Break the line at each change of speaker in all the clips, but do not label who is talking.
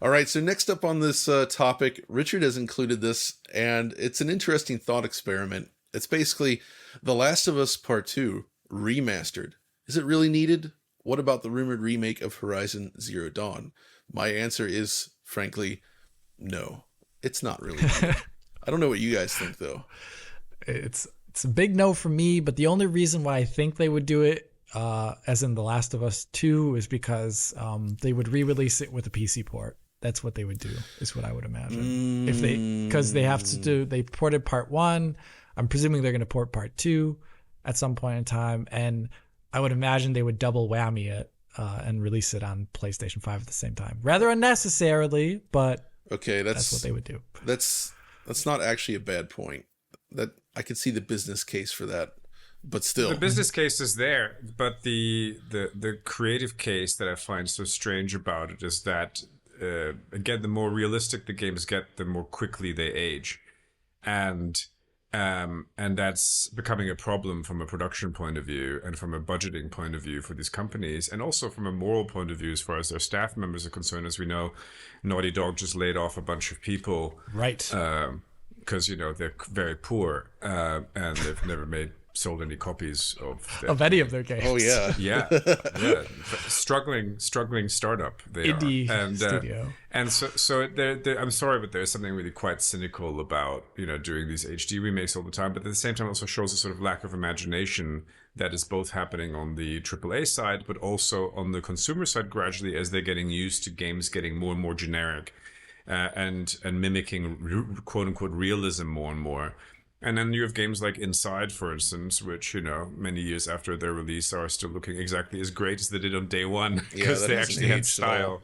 All right, so next up on this topic, Richard has included this, and it's an interesting thought experiment. It's basically The Last of Us Part 2 remastered. Is it really needed? What about the rumored remake of Horizon Zero Dawn? My answer is, frankly, no. It's not really needed. I don't know what you guys think, though.
It's a big no for me, but the only reason why I think they would do it, as in The Last of Us 2, is because they would re-release it with a PC port. That's what they would do, is what I would imagine. Because they ported part 1. I'm presuming they're going to port part 2 at some point in time. And I would imagine they would double whammy it and release it on PlayStation 5 at the same time. Rather unnecessarily, but
okay,
that's what they would do.
That's not actually a bad point. That I could see the business case for that. But still,
the business case is there, but the creative case that I find so strange about it is that again, the more realistic the games get, the more quickly they age, and that's becoming a problem from a production point of view and from a budgeting point of view for these companies, and also from a moral point of view as far as their staff members are concerned. As we know, Naughty Dog just laid off a bunch of people,
right?
Because they're very poor and they've never sold any copies of
any of their games.
Oh
yeah. Struggling startup they
indie
are.
studio.
And so they're, I'm sorry, but there's something really quite cynical about doing these HD remakes all the time, but at the same time also shows a sort of lack of imagination that is both happening on the AAA side, but also on the consumer side gradually, as they're getting used to games getting more and more generic and mimicking quote unquote realism more and more. And then you have games like Inside, for instance, which, many years after their release are still looking exactly as great as they did on day one, because they actually had style.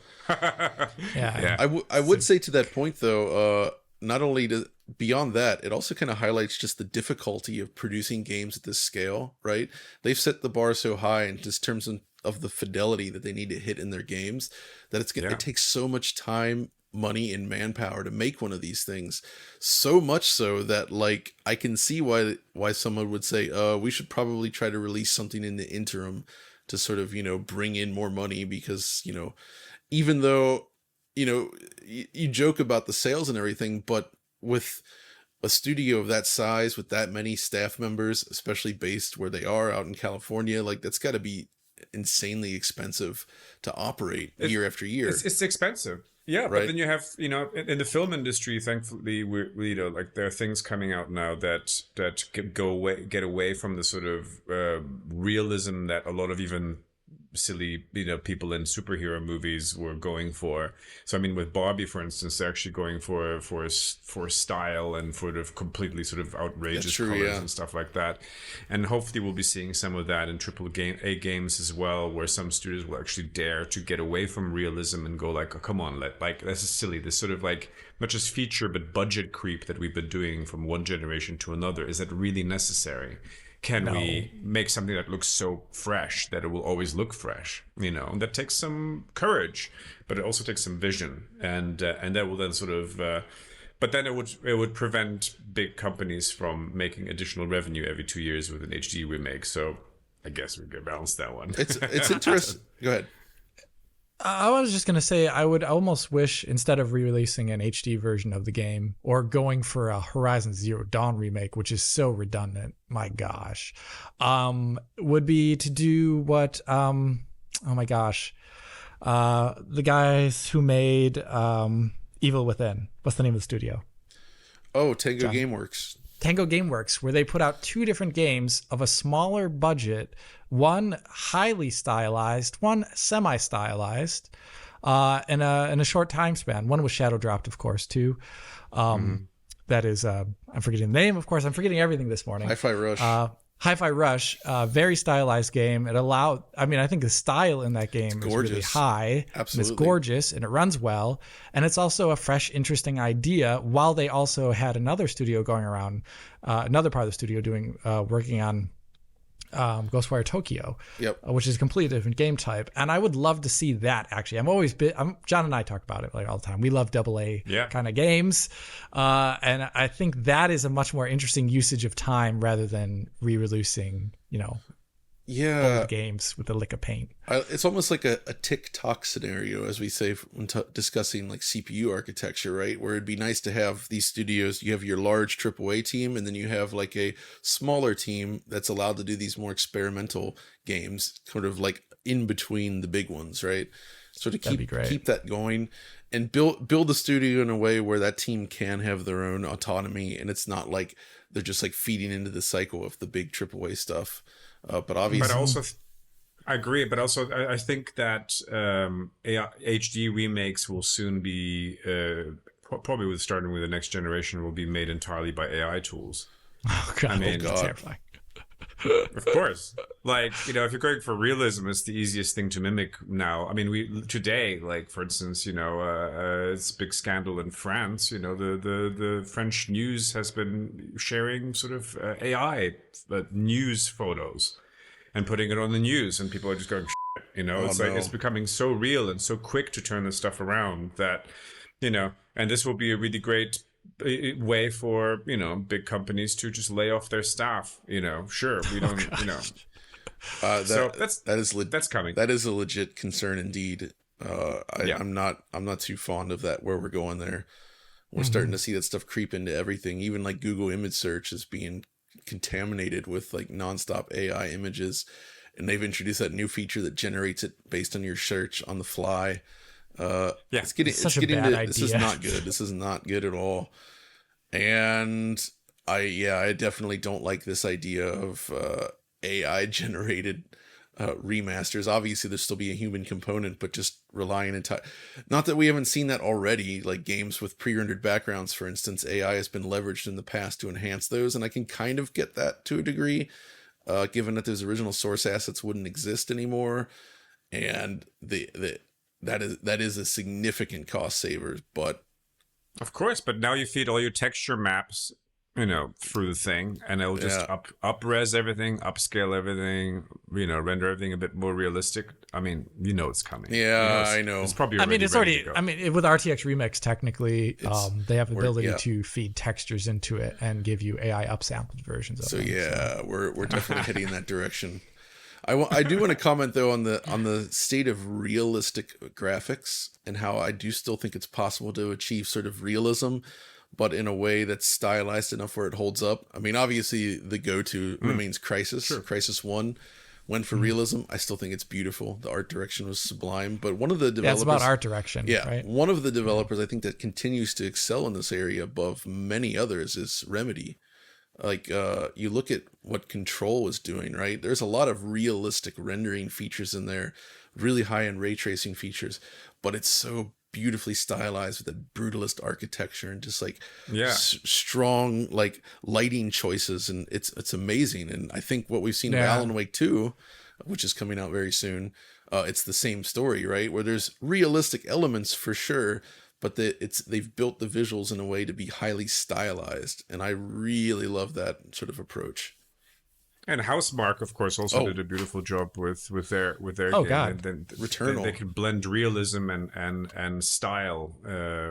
Yeah.
I would say to that point, though, not only beyond that, it also kind of highlights just the difficulty of producing games at this scale, right? They've set the bar so high in just terms of the fidelity that they need to hit in their games, that it takes so much time, money, and manpower to make one of these things, so much so that I can see why someone would say we should probably try to release something in the interim to sort of bring in more money, because even though you joke about the sales and everything, but with a studio of that size, with that many staff members, especially based where they are out in California, that's got to be insanely expensive to operate year after year.
It's expensive. Yeah, right. But then you have, in the film industry, thankfully, we there are things coming out now that get away from the sort of realism that a lot of even silly, people in superhero movies were going for. So, I mean, with Barbie, for instance, they're actually going for style and for the completely sort of outrageous colors and stuff like that. And hopefully we'll be seeing some of that in AAA games as well, where some studios will actually dare to get away from realism and go oh, come on, this is silly. This sort of not just feature, but budget creep that we've been doing from one generation to another. Is that really necessary? Can we make something that looks so fresh that it will always look fresh? And that takes some courage, but it also takes some vision, and that will then sort of. But then it would prevent big companies from making additional revenue every 2 years with an HD remake. So I guess we could balance that one.
It's interesting. Go ahead.
I was just going to say, I would almost wish, instead of re-releasing an HD version of the game or going for a Horizon Zero Dawn remake, which is so redundant, my gosh, would be to do what, oh my gosh, the guys who made Evil Within. What's the name of the studio?
Oh, Tango Gameworks.
Tango Gameworks, where they put out 2 different games of a smaller budget, one highly stylized, one semi-stylized, in a short time span. One was shadow dropped, of course, too. That is, I'm forgetting the name, of course. I'm forgetting everything this morning.
Hi-Fi Rush.
Hi-Fi Rush, very stylized game. It allowed, I think the style in that game is really high.
Absolutely.
And it's gorgeous and it runs well. And it's also a fresh, interesting idea, while they also had another studio going around, another part of the studio working on Ghostwire Tokyo, which is a completely different game type. And I would love to see that, actually. John and I talk about it all the time. We love AA kind of games. And I think that is a much more interesting usage of time rather than re-releasing,
Yeah,
old games with a lick of paint.
it's almost like a tick-tock scenario, as we say when discussing like CPU architecture, right? Where it'd be nice to have these studios. You have your large AAA team, and then you have like a smaller team that's allowed to do these more experimental games, sort of like in between the big ones, right? So to keep that going, and build the studio in a way where that team can have their own autonomy, and it's not like they're just like feeding into the cycle of the big AAA stuff. But obviously,
but also, I agree. But also, I think that HD remakes will soon be probably starting with the next generation will be made entirely by AI tools.
Oh God, I mean, terrifying.
Of course, like, you know, if you're going for realism, it's the easiest thing to mimic now. I mean, today, like, for instance, you know, it's a big scandal in France. You know, the French news has been sharing sort of AI news photos and putting it on the news, and people are just going, shit, you know, like it's becoming so real and so quick to turn this stuff around that, you know, and this will be a really great way for, you know, big companies to just lay off their staff. You know, sure, we don't, you know. So that's coming.
That is a legit concern indeed. I'm not too fond of that, where we're going there. We're starting to see that stuff creep into everything. Even like Google image search is being contaminated with like nonstop AI images, and they've introduced that new feature that generates it based on your search on the fly. This is not good. This is not good at all. And I definitely don't like this idea of AI generated remasters. Obviously there'll still be a human component, but just relying entirely, not that we haven't seen that already, like games with pre-rendered backgrounds, for instance. AI has been leveraged in the past to enhance those, and I can kind of get that to a degree, given that those original source assets wouldn't exist anymore, and that is a significant cost saver. But
of course, but now you feed all your texture maps, you know, through the thing, and it'll just up-res everything, upscale everything, you know, render everything a bit more realistic. I mean, you know it's coming.
Yeah, I know.
It's probably
it's already. I mean, with RTX Remix, technically, they have the ability to feed textures into it and give you AI upsampled versions of it.
We're definitely heading in that direction. I do want to comment though on the state of realistic graphics, and how I do still think it's possible to achieve sort of realism, but in a way that's stylized enough where it holds up. I mean, obviously the go-to remains Crysis. Sure. Crysis 1 went for realism. I still think it's beautiful. The art direction was sublime. But one of the developers...
it's about art direction, right?
One of the developers I think that continues to excel in this area above many others is Remedy. Like, you look at what Control was doing, right? There's a lot of realistic rendering features in there, really high-end ray tracing features, but it's so beautifully stylized with that brutalist architecture and just like strong like lighting choices, and it's amazing. And I think what we've seen in Alan Wake 2, which is coming out very soon, it's the same story, right? Where there's realistic elements for sure, but they've built the visuals in a way to be highly stylized, and I really love that sort of approach.
And Housemarque, of course, also did a beautiful job with their game.
God.
And then
Returnal.
They could blend realism and style.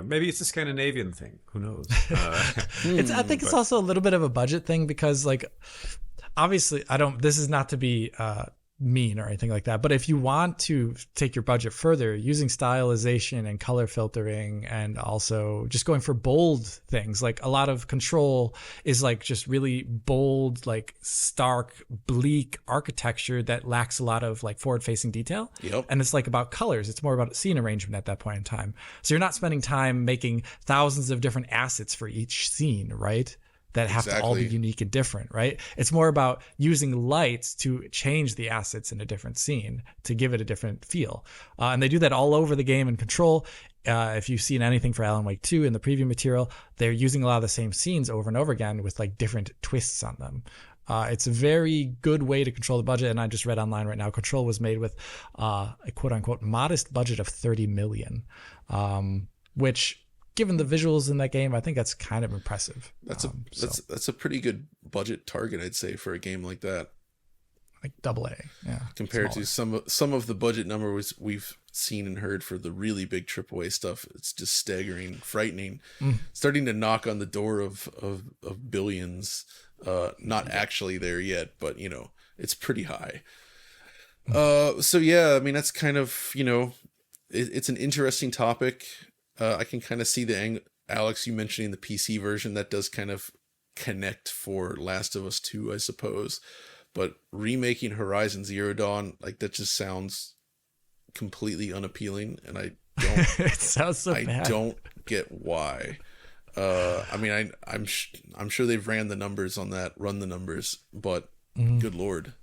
Maybe it's a Scandinavian thing. Who knows?
I think it's also a little bit of a budget thing, because like obviously this is not to be mean or anything like that, but if you want to take your budget further, using stylization and color filtering, and also just going for bold things, like a lot of Control is like just really bold, like stark, bleak architecture that lacks a lot of like forward facing detail. And it's like about colors, it's more about scene arrangement at that point in time, so you're not spending time making thousands of different assets for each scene, right? That have to all be unique and different, right? It's more about using lights to change the assets in a different scene to give it a different feel. And they do that all over the game in Control. If you've seen anything for Alan Wake 2 in the preview material, they're using a lot of the same scenes over and over again with like different twists on them. It's a very good way to control the budget. And I just read online right now, Control was made with a quote unquote modest budget of $30 million, which, given the visuals in that game, I think that's kind of impressive.
That's a pretty good budget target, I'd say, for a game like that.
Like AA,
compared to some of the budget numbers we've seen and heard for the really big AAA stuff. It's just staggering, frightening, starting to knock on the door of billions. Not actually there yet, but you know, it's pretty high. So yeah, I mean that's kind of, it's an interesting topic. I can kind of see Alex, you mentioning the PC version, that does kind of connect for Last of Us 2, I suppose. But remaking Horizon Zero Dawn, like, that just sounds completely unappealing, and I don't
It sounds so
I
bad.
don't get why. I mean, I'm sure they've run the numbers, but good lord.